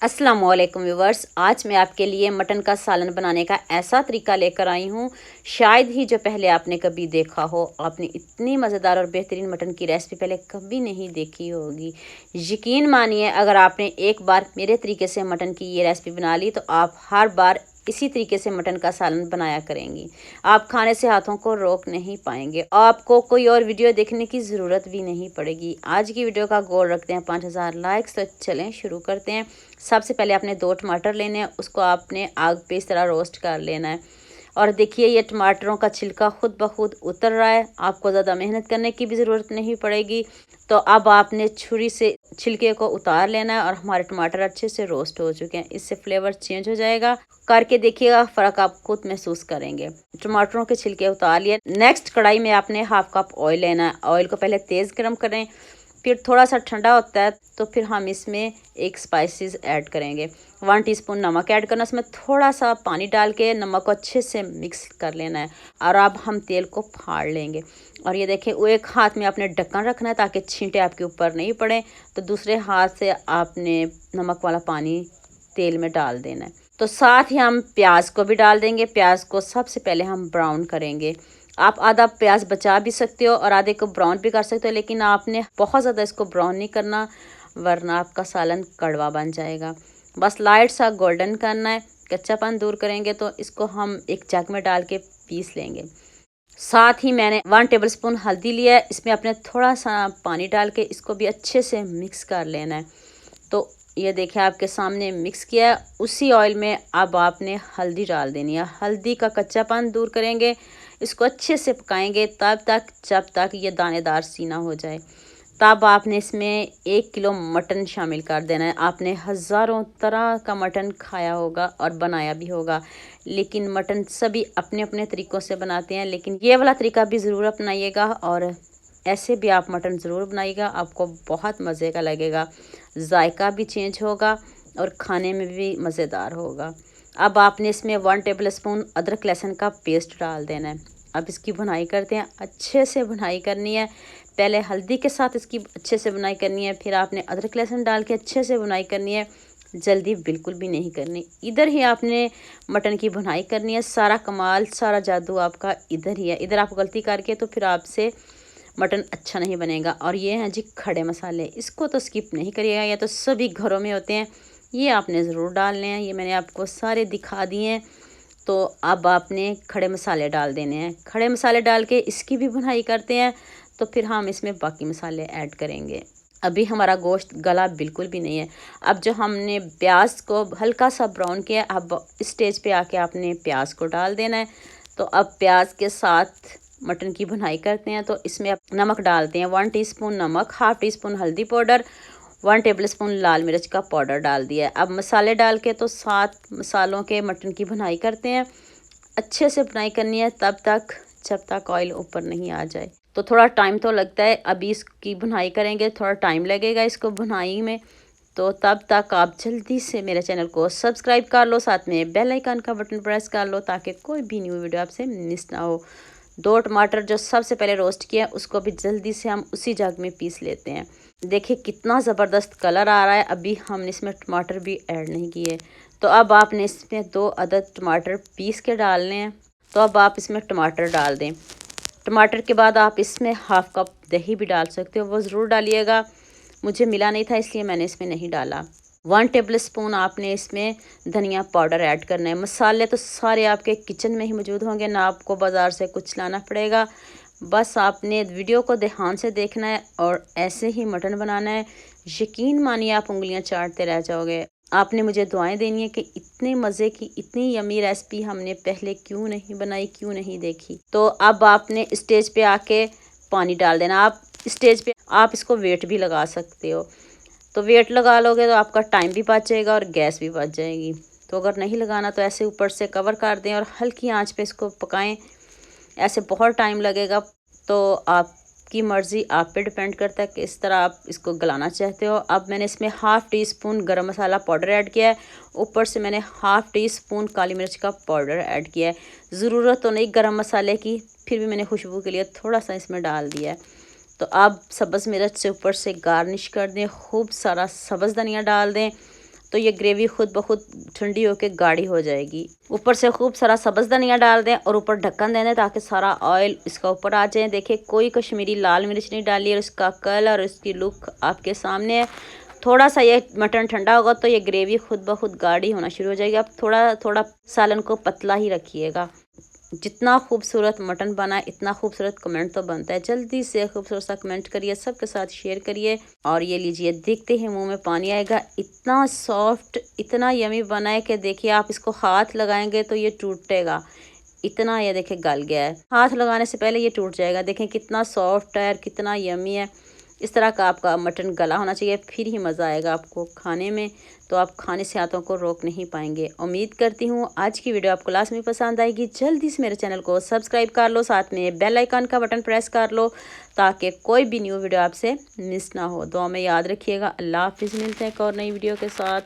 अस्सलामुअलैकुम व्यूवर्स, आज मैं आपके लिए मटन का सालन बनाने का ऐसा तरीका लेकर आई हूँ शायद ही जो पहले आपने कभी देखा हो। आपने इतनी मज़ेदार और बेहतरीन मटन की रेसिपी पहले कभी नहीं देखी होगी। यकीन मानिए, अगर आपने एक बार मेरे तरीके से मटन की ये रेसिपी बना ली तो आप हर बार इसी तरीके से मटन का सालन बनाया करेंगी। आप खाने से हाथों को रोक नहीं पाएंगे। आपको कोई और वीडियो देखने की ज़रूरत भी नहीं पड़ेगी। आज की वीडियो का गोल रखते हैं 5000 लाइक्स। तो चलें शुरू करते हैं। सबसे पहले आपने 2 टमाटर लेने हैं, उसको आपने आग पे इस तरह रोस्ट कर लेना है। और देखिए, ये टमाटरों का छिलका खुद ब खुद उतर रहा है। आपको ज़्यादा मेहनत करने की भी ज़रूरत नहीं पड़ेगी। तो अब आपने छुरी से छिलके को उतार लेना है और हमारे टमाटर अच्छे से रोस्ट हो चुके हैं। इससे फ्लेवर चेंज हो जाएगा। करके देखिएगा, फ़र्क आप खुद महसूस करेंगे। टमाटरों के छिलके उतार लिए। नेक्स्ट कढ़ाई में आपने हाफ कप ऑयल लेना है। ऑयल को पहले तेज़ गर्म करें, फिर थोड़ा सा ठंडा होता है तो फिर हम इसमें एक स्पाइसेस ऐड करेंगे। 1 टीस्पून नमक ऐड करना, उसमें थोड़ा सा पानी डाल के नमक को अच्छे से मिक्स कर लेना है। और अब हम तेल को फाड़ लेंगे। और ये देखें, वो एक हाथ में आपने ढक्कन रखना है ताकि छींटे आपके ऊपर नहीं पड़े। तो दूसरे हाथ से आपने नमक वाला पानी तेल में डाल देना है। तो साथ ही हम प्याज को भी डाल देंगे। प्याज को सबसे पहले हम ब्राउन करेंगे। आप आधा प्याज बचा भी सकते हो और आधे को ब्राउन भी कर सकते हो, लेकिन आपने बहुत ज़्यादा इसको ब्राउन नहीं करना, वरना आपका सालन कड़वा बन जाएगा। बस लाइट सा गोल्डन करना है। कच्चापन दूर करेंगे तो इसको हम एक जग में डाल के पीस लेंगे। साथ ही मैंने 1 टेबलस्पून हल्दी लिया है। इसमें आपने थोड़ा सा पानी डाल के इसको भी अच्छे से मिक्स कर लेना है। तो ये देखिए, आपके सामने मिक्स किया है। उसी ऑयल में अब आपने हल्दी डाल देनी है। हल्दी का कच्चापन दूर करेंगे। इसको अच्छे से पकाएंगे तब तक जब तक ये दानेदार सी ना हो जाए। तब आपने इसमें 1 किलो मटन शामिल कर देना है। आपने हज़ारों तरह का मटन खाया होगा और बनाया भी होगा, लेकिन मटन सभी अपने अपने तरीक़ों से बनाते हैं। लेकिन ये वाला तरीका भी ज़रूर अपनाइएगा और ऐसे भी आप मटन ज़रूर बनाइएगा। आपको बहुत मज़े का लगेगा, जायका भी चेंज होगा और खाने में भी मज़ेदार होगा। अब आपने इसमें 1 टेबलस्पून अदरक लहसुन का पेस्ट डाल देना है। अब इसकी भुनाई करते हैं। अच्छे से भुनाई करनी है। पहले हल्दी के साथ इसकी अच्छे से भुनाई करनी है, फिर आपने अदरक लहसुन डाल के अच्छे से भुनाई करनी है। जल्दी बिल्कुल भी नहीं करनी। इधर ही आपने मटन की भुनाई करनी है। सारा कमाल, सारा जादू आपका इधर ही है। इधर आप गलती करके तो फिर आपसे मटन अच्छा नहीं बनेगा। और ये हैं जी खड़े मसाले, इसको तो स्किप नहीं करिएगा, ये तो सभी घरों में होते हैं। ये आपने ज़रूर डालने हैं। ये मैंने आपको सारे दिखा दिए हैं। तो अब आपने खड़े मसाले डाल देने हैं। खड़े मसाले डाल के इसकी भी भुनाई करते हैं। तो फिर हम इसमें बाकी मसाले ऐड करेंगे। अभी हमारा गोश्त गला बिल्कुल भी नहीं है। अब जो हमने प्याज को हल्का सा ब्राउन किया, अब इस स्टेज पे आके आपने प्याज को डाल देना है। तो अब प्याज के साथ मटन की भुनाई करते हैं। तो इसमें आप नमक डालते हैं। 1 टीस्पून नमक, हाफ़ टीस्पून हल्दी पाउडर, 1 टेबलस्पून लाल मिर्च का पाउडर डाल दिया है। अब मसाले डाल के तो 7 मसालों के मटन की भुनाई करते हैं। अच्छे से भुनाई करनी है तब तक जब तक ऑयल ऊपर नहीं आ जाए। तो थोड़ा टाइम तो लगता है। अभी इसकी भुनाई करेंगे, थोड़ा टाइम लगेगा इसको भुनाई में। तो तब तक आप जल्दी से मेरे चैनल को सब्सक्राइब कर लो, साथ में बेल आइकन का बटन प्रेस कर लो ताकि कोई भी न्यू वीडियो आपसे मिस ना हो। 2 टमाटर जो सबसे पहले रोस्ट किया उसको भी जल्दी से हम उसी जग में पीस लेते हैं। देखिए कितना ज़बरदस्त कलर आ रहा है। अभी हमने इसमें टमाटर भी ऐड नहीं किए। तो अब आपने इसमें 2 अदद टमाटर पीस के डालने हैं। तो अब आप इसमें टमाटर डाल दें। टमाटर के बाद आप इसमें हाफ़ कप दही भी डाल सकते हो, वो ज़रूर डालिएगा। मुझे मिला नहीं था इसलिए मैंने इसमें नहीं डाला। 1 टेबलस्पून आपने इसमें धनिया पाउडर ऐड करना है। मसाले तो सारे आपके किचन में ही मौजूद होंगे, ना आपको बाज़ार से कुछ लाना पड़ेगा। बस आपने वीडियो को ध्यान से देखना है और ऐसे ही मटन बनाना है। यकीन मानिए, आप उंगलियां चाटते रह जाओगे। आपने मुझे दुआएं देनी है कि इतने मज़े की, इतनी यमी रेसिपी हमने पहले क्यों नहीं बनाई, क्यों नहीं देखी। तो अब आपने स्टेज पे आके पानी डाल देना। आप स्टेज पे आप इसको वेट भी लगा सकते हो। तो वेट लगा लोगे तो आपका टाइम भी बच जाएगा और गैस भी बच जाएगी। तो अगर नहीं लगाना तो ऐसे ऊपर से कवर कर दें और हल्की आंच पे इसको पकाएं। ऐसे बहुत टाइम लगेगा। तो आपकी मर्ज़ी, आप पे डिपेंड करता है कि इस तरह आप इसको गलाना चाहते हो। अब मैंने इसमें हाफ़ टीस्पून गरम मसाला पाउडर ऐड किया है। ऊपर से मैंने हाफ़ टीस्पून काली मिर्च का पाउडर ऐड किया है। ज़रूरत तो नहीं गरम मसाले की, फिर भी मैंने खुशबू के लिए थोड़ा सा इसमें डाल दिया है। तो अब सब्ज़ मिर्च से ऊपर से गार्निश कर दें। खूब सारा सब्ज़ धनिया डाल दें। तो ये ग्रेवी खुद ब खुद ठंडी होकर गाढ़ी हो जाएगी। ऊपर से खूब सारा सब्ज़ धनिया डाल दें और ऊपर ढक्कन दे दें ताकि सारा ऑयल इसका ऊपर आ जाए। देखिए कोई कश्मीरी लाल मिर्च नहीं डाली और इसका कलर और इसकी लुक आपके सामने है। थोड़ा सा ये मटन ठंडा होगा तो ये ग्रेवी खुद ब खुद गाढ़ी होना शुरू हो जाएगी। आप थोड़ा थोड़ा सालन को पतला ही रखिएगा। जितना खूबसूरत मटन बना है इतना खूबसूरत कमेंट तो बनता है। जल्दी से खूबसूरत सा कमेंट करिए, सबके साथ शेयर करिए। और ये लीजिए, देखते ही मुंह में पानी आएगा। इतना सॉफ्ट, इतना यमी बना है कि देखिए आप इसको हाथ लगाएंगे तो ये टूटेगा। इतना ये देखिए गल गया है, हाथ लगाने से पहले ये टूट जाएगा। देखें कितना सॉफ्ट है और कितना यमी है। इस तरह का आपका मटन गला होना चाहिए, फिर ही मज़ा आएगा आपको खाने में। तो आप खाने से हाथों को रोक नहीं पाएंगे। उम्मीद करती हूँ आज की वीडियो आपको लास्ट में पसंद आएगी। जल्दी से मेरे चैनल को सब्सक्राइब कर लो, साथ में बेल आइकन का बटन प्रेस कर लो ताकि कोई भी न्यू वीडियो आपसे मिस ना हो। दुआ में याद रखिएगा। अल्लाह हाफिज़। मिलते हैं एक और नई वीडियो के साथ।